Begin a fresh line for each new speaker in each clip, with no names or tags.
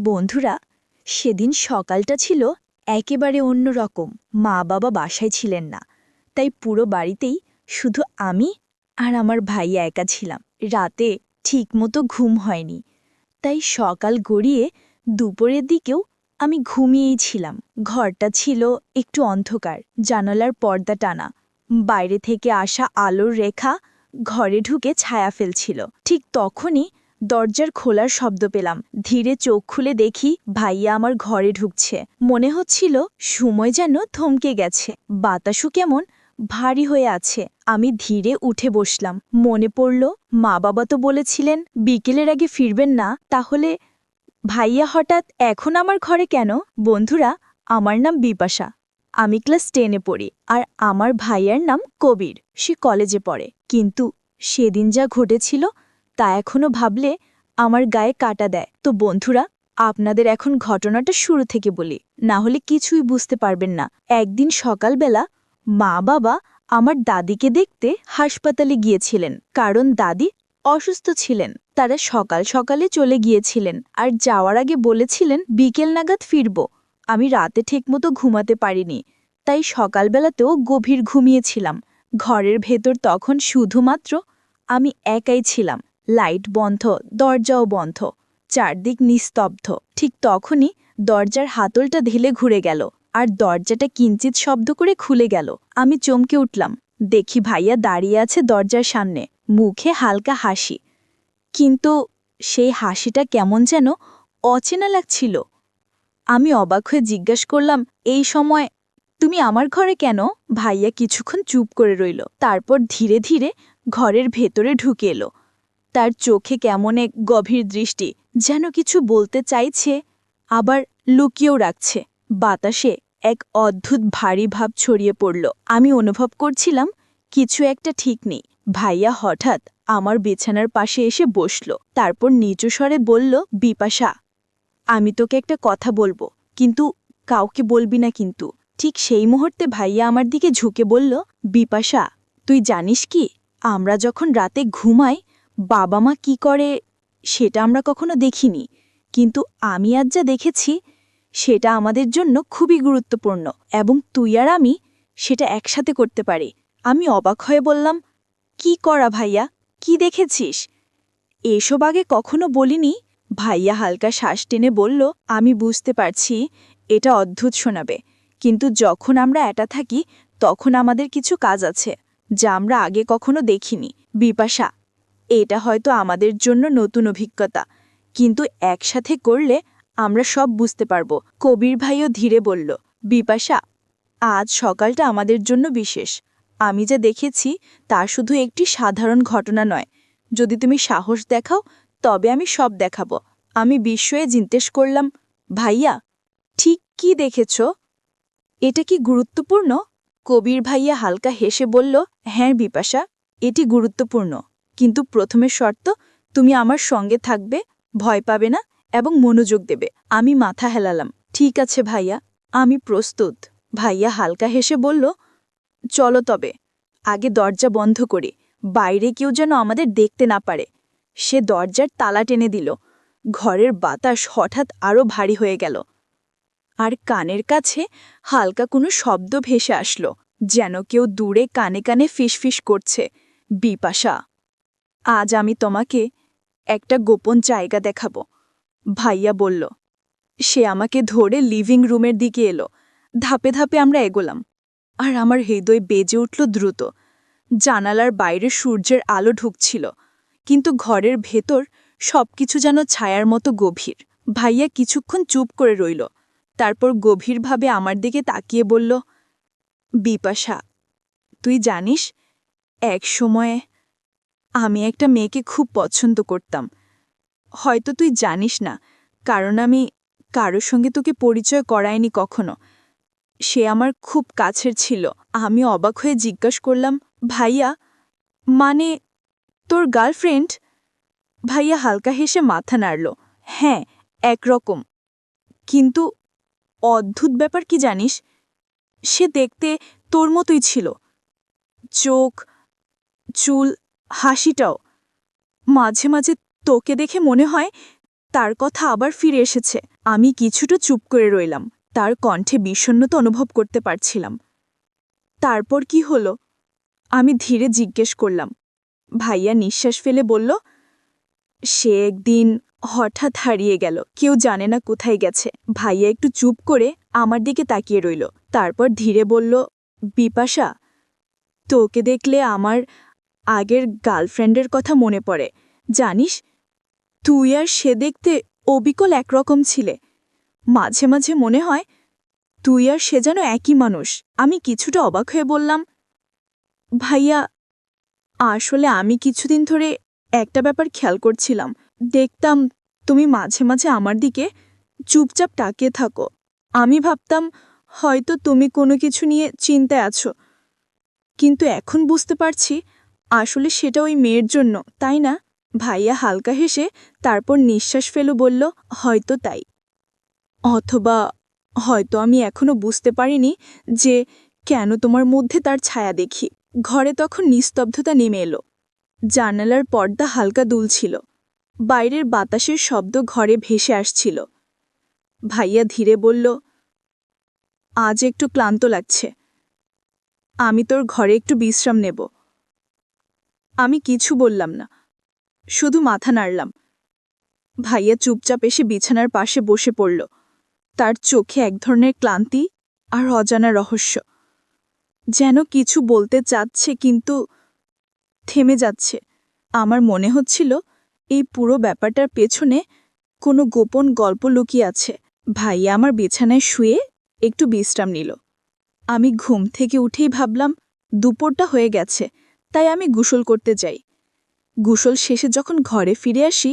বন্ধুরা, সেদিন সকালটা ছিল একেবারে অন্যরকম। মা বাবা বাসায় ছিলেন না, তাই পুরো বাড়িতেই শুধু আমি আর আমার ভাইয়া একা ছিলাম। রাতে ঠিকমতো ঘুম হয়নি, তাই সকাল গড়িয়ে দুপুরের দিকেও আমি ঘুমিয়েই ছিলাম। ঘরটা ছিল একটু অন্ধকার, জানালার পর্দা টানা। বাইরে থেকে আসা আলোর রেখা ঘরে ঢুকে ছায়া ফেলছিল। ঠিক তখনই দরজার খোলার শব্দ পেলাম। ধীরে চোখ খুলে দেখি ভাইয়া আমার ঘরে ঢুকছে। মনে হচ্ছিল সময় যেন থমকে গেছে, বাতাসও কেমন ভারী হয়ে আছে। আমি ধীরে উঠে বসলাম। মনে পড়ল মা বাবা তো বলেছিলেন বিকেলের আগে ফিরবেন না, তাহলে ভাইয়া হঠাৎ এখন আমার ঘরে কেন? বন্ধুরা, আমার নাম বিপাশা। আমি ক্লাস 10-এ পড়ি, আর আমার ভাইয়ার নাম কবির। সে কলেজে পড়ে। কিন্তু সেদিন যা ঘটেছিল তা এখনো ভাবলে আমার গায়ে কাটা দেয়। তো বন্ধুরা, আপনাদের এখন ঘটনাটা শুরু থেকে বলি, না হলে কিছুই বুঝতে পারবেন না। একদিন সকালবেলা মা বাবা আমার দাদিকে দেখতে হাসপাতালে গিয়েছিলেন, কারণ দাদি অসুস্থ ছিলেন। তারা সকাল সকালে চলে গিয়েছিলেন, আর যাওয়ার আগে বলেছিলেন বিকেল নাগাদ ফিরব। আমি রাতে ঠিকমতো ঘুমাতে পারিনি, তাই সকালবেলাতেও গভীর ঘুমিয়েছিলাম। ঘরের ভেতর তখন শুধুমাত্র আমি একাই ছিলাম। লাইট বন্ধ, দরজাও বন্ধ, চারদিক নিস্তব্ধ। ঠিক তখনই দরজার হাতলটা ঢিলে ঘুরে গেল, আর দরজাটা কিঞ্চিত শব্দ করে খুলে গেল। আমি চমকে উঠলাম। দেখি ভাইয়া দাঁড়িয়ে আছে দরজার সামনে, মুখে হালকা হাসি। কিন্তু সেই হাসিটা কেমন যেন অচেনা লাগছিল। আমি অবাক হয়ে জিজ্ঞাসা করলাম, এই সময় তুমি আমার ঘরে কেন? ভাইয়া কিছুক্ষণ চুপ করে রইল, তারপর ধীরে ধীরে ঘরের ভেতরে ঢুকে এলো। তার চোখে কেমন এক গভীর দৃষ্টি, যেন কিছু বলতে চাইছে আবার লুকিয়েও রাখছে। বাতাসে এক অদ্ভুত ভারী ভাব ছড়িয়ে পড়ল। আমি অনুভব করছিলাম কিছু একটা ঠিক নেই। ভাইয়া হঠাৎ আমার বিছানার পাশে এসে বসল, তারপর নিচু স্বরে বলল, বিপাশা, আমি তোকে একটা কথা বলবো, কিন্তু কাউকে বলবি না কিন্তু। ঠিক সেই মুহূর্তে ভাইয়া আমার দিকে ঝুঁকে বলল, বিপাশা, তুই জানিস কি, আমরা যখন রাতে ঘুমাই বাবা মা কি করে সেটা আমরা কখনো দেখিনি, কিন্তু আমি আজ যা দেখেছি সেটা আমাদের জন্য খুবই গুরুত্বপূর্ণ, এবং তুই আর আমি সেটা একসাথে করতে পারি। আমি অবাক হয়ে বললাম, কি করা ভাইয়া, কি দেখেছিস? এসব আগে কখনো বলিনি। ভাইয়া হালকা শ্বাস টেনে বলল, আমি বুঝতে পারছি এটা অদ্ভুত শোনাবে, কিন্তু যখন আমরা একা থাকি তখন আমাদের কিছু কাজ আছে যা আমরা আগে কখনো দেখিনি। বিপাশা, এটা হয়তো আমাদের জন্য নতুন অভিজ্ঞতা, কিন্তু একসাথে করলে আমরা সব বুঝতে পারব। কবির ভাইও ধীরে বলল, বিপাশা, আজ সকালটা আমাদের জন্য বিশেষ। আমি যা দেখেছি তা শুধু একটি সাধারণ ঘটনা নয়। যদি তুমি সাহস দেখাও তবে আমি সব দেখাবো। আমি বিস্ময়ে জিজ্ঞেস করলাম, ভাইয়া, ঠিক কি দেখেছ? এটা কি গুরুত্বপূর্ণ? কবির ভাইয়া হালকা হেসে বলল, হ্যাঁ বিপাশা, এটি গুরুত্বপূর্ণ, কিন্তু প্রথমে শর্ত, তুমি আমার সঙ্গে থাকবে, ভয় পাবে না এবং মনোযোগ দেবে। আমি মাথা হেলালাম, ঠিক আছে ভাইয়া, আমি প্রস্তুত। ভাইয়া হালকা হেসে বলল, চলো তবে, আগে দরজা বন্ধ করি, বাইরে কেউ যেন আমাদের দেখতে না পারে। সে দরজার তালা টেনে দিল। ঘরের বাতাস হঠাৎ আরও ভারী হয়ে গেল, আর কানের কাছে হালকা কোনো শব্দ ভেসে আসলো, যেন কেউ দূরে কানে কানে ফিসফিস করছে, বিপাশা, আজ আমি তোমাকে একটা গোপন জায়গা দেখাবো। ভাইয়া বলল। সে আমাকে ধরে লিভিং রুমের দিকে এলো। ধাপে ধাপে আমরা এগোলাম, আর আমার হৃদয় বেজে উঠল দ্রুত। জানালার বাইরে সূর্যের আলো ঢুকছিল, কিন্তু ঘরের ভেতর সবকিছু যেন ছায়ার মতো গভীর। ভাইয়া কিছুক্ষণ চুপ করে রইল, তারপর গভীরভাবে আমার দিকে তাকিয়ে বলল, বিপাশা, তুই জানিস, এক সময়ে আমি একটা মেয়েকে খুব পছন্দ করতাম। হয়তো তুই জানিস না, কারণ আমি কারোর সঙ্গে তোকে পরিচয় করাইনি কখনো। সে আমার খুব কাছের ছিল। আমি অবাক হয়ে জিজ্ঞাসা করলাম, ভাইয়া, মানে তোর গার্লফ্রেন্ড? ভাইয়া হালকা হেসে মাথা নাড়ল, হ্যাঁ, একরকম। কিন্তু অদ্ভুত ব্যাপার কি জানিস, সে দেখতে তোর মতোই ছিল, চোখ, চুল, হাসিটাও। মাঝে মাঝে তোকে দেখে মনে হয় তার কথা আবার ফিরে এসেছে। আমি কিছুটা চুপ করে রইলাম। তার কণ্ঠে বিষণ্ণতা অনুভব করতে পারছিলাম। তারপর কি হলো? আমি ধীরে জিজ্ঞেস করলাম। ভাইয়া নিঃশ্বাস ফেলে বলল, সে একদিন হঠাৎ হারিয়ে গেল, কেউ জানে না কোথায় গেছে। ভাইয়া একটু চুপ করে আমার দিকে তাকিয়ে রইল। তারপর ধীরে বলল, বিপাশা, তোকে দেখলে আমার আগের গার্লফ্রেন্ডের কথা মনে পড়ে। জানিস, তুই আর সে দেখতে অবিকল একরকম ছিলে। মাঝে মাঝে মনে হয় তুই আর সে যেন একই মানুষ। আমি কিছুটা অবাক হয়ে বললাম, ভাইয়া, আসলে আমি কিছুদিন ধরে একটা ব্যাপার খেয়াল করছিলাম। দেখতাম তুমি মাঝে মাঝে আমার দিকে চুপচাপ তাকিয়ে থাকো। আমি ভাবতাম হয়তো তুমি কোনো কিছু নিয়ে চিন্তায় আছো, কিন্তু এখন বুঝতে পারছি আসলে সেটা ওই মেয়ের জন্য, তাই না? ভাইয়া হালকা হেসে তারপর নিঃশ্বাস ফেলে বলল, হয়তো তাই। অথবা হয়তো আমি এখনো বুঝতে পারিনি যে কেন তোমার মধ্যে তার ছায়া দেখি। ঘরে তখন নিস্তব্ধতা নেমে এলো। জানালার পর্দা হালকা দুলছিল। বাইরের বাতাসের শব্দ ঘরে ভেসে আসছিল। ভাইয়া ধীরে বলল, আজ একটু ক্লান্ত লাগছে, আমি তোর ঘরে একটু বিশ্রাম নেব। আমি কিছু বললাম না, শুধু মাথা নাড়লাম। ভাইয়া চুপচাপ এসে বিছানার পাশে বসে পড়ল। তার চোখে এক ধরনের ক্লান্তি আর অজানা রহস্য। যেন কিছু বলতে চাচ্ছে কিন্তু থেমে যাচ্ছে। আমার মনে হচ্ছিল এই পুরো ব্যাপারটার পেছনে কোনো গোপন গল্প লুকিয়ে আছে। ভাইয়া আমার বিছানায় শুয়ে একটু বিশ্রাম নিল। আমি ঘুম থেকে উঠেই ভাবলাম দুপুরটা হয়ে গেছে, তাই আমি গোসল করতে যাই। গোসল শেষে যখন ঘরে ফিরে আসি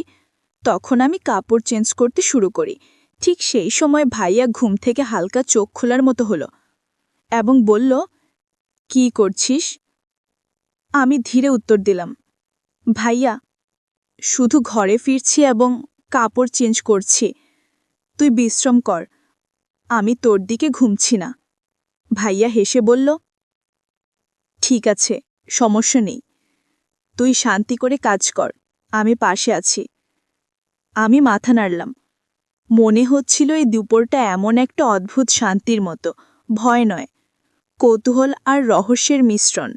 তখন আমি কাপড় চেঞ্জ করতে শুরু করি। ঠিক সেই সময় ভাইয়া ঘুম থেকে হালকা চোখ খোলার মতো হলো এবং বলল, কি করছিস? আমি ধীরে উত্তর দিলাম, ভাইয়া, শুধু ঘরে ফিরছি এবং কাপড় চেঞ্জ করছি। তুই বিশ্রাম কর, আমি তোর দিকে ঘুমছি না। ভাইয়া হেসে বলল, ঠিক আছে, সমস্যা নেই, তুই শান্তি করে কাজ কর, আমি পাশে আছি। আমি মাথা নাড়লাম। মনে হচ্ছিল এই দুপুরটা এমন একটা অদ্ভুত শান্তির মতো, ভয় নয়, কৌতূহল আর রহস্যের মিশ্রণ।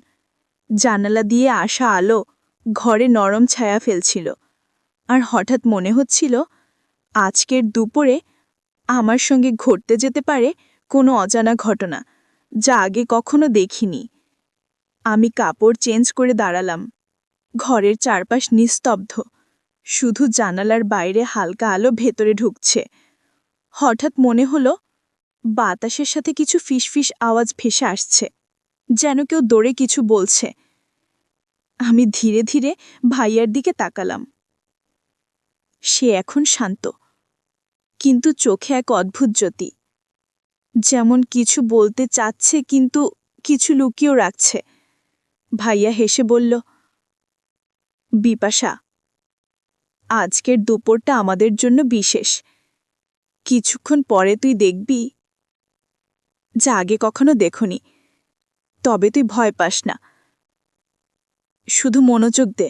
জানালা দিয়ে আসা আলো ঘরে নরম ছায়া ফেলছিল, আর হঠাৎ মনে হচ্ছিল আজকের দুপুরে আমার সঙ্গে ঘটতে যেতে পারে কোনো অজানা ঘটনা, যা আগে কখনো দেখিনি। আমি কাপড় চেঞ্জ করে দাঁড়ালাম। ঘরের চারপাশ নিস্তব্ধ, শুধু জানালার বাইরে হালকা আলো ভেতরে ঢুকছে। হঠাৎ মনে হলো বাতাসের সাথে কিছু ফিসফিস আওয়াজ ভেসে আসছে, যেন কেউ দৌড়ে কিছু বলছে। আমি ধীরে ধীরে ভাইয়ার দিকে তাকালাম। সে এখন শান্ত, কিন্তু চোখে এক অদ্ভুত জ্যোতি, যেমন কিছু বলতে চাচ্ছে কিন্তু কিছু লুকিয়েও রাখছে। ভাইয়া হেসে বলল, বিপাশা, আজকের দুপুরটা আমাদের জন্য বিশেষ। কিছুক্ষণ পরে তুই দেখবি যা আগে কখনো দেখনি। তবে তুই ভয় পাস না, শুধু মনোযোগ দে।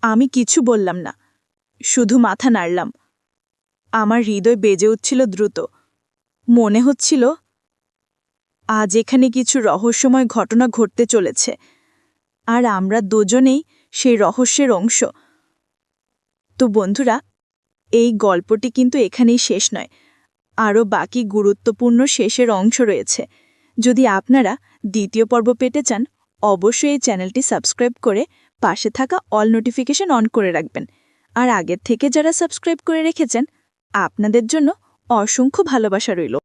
আমি কিছু বললাম না, শুধু মাথা নাড়লাম। আমার হৃদয় বেজে উঠছিল দ্রুত। মনে হচ্ছিল আজ এখানে কিছু রহস্যময় ঘটনা ঘটতে চলেছে, আর আমরা দুজনেই সেই রহস্যের অংশ। তো বন্ধুরা, এই গল্পটি কিন্তু এখানেই শেষ নয়, আরও বাকি গুরুত্বপূর্ণ শেষের অংশ রয়েছে। যদি আপনারা দ্বিতীয় পর্ব পেতে চান, অবশ্যই এই চ্যানেলটি সাবস্ক্রাইব করে পাশে থাকা অল নোটিফিকেশন অন করে রাখবেন। আর আগের থেকে যারা সাবস্ক্রাইব করে রেখেছেন, আপনাদের জন্য অসংখ্য ভালোবাসা রইল।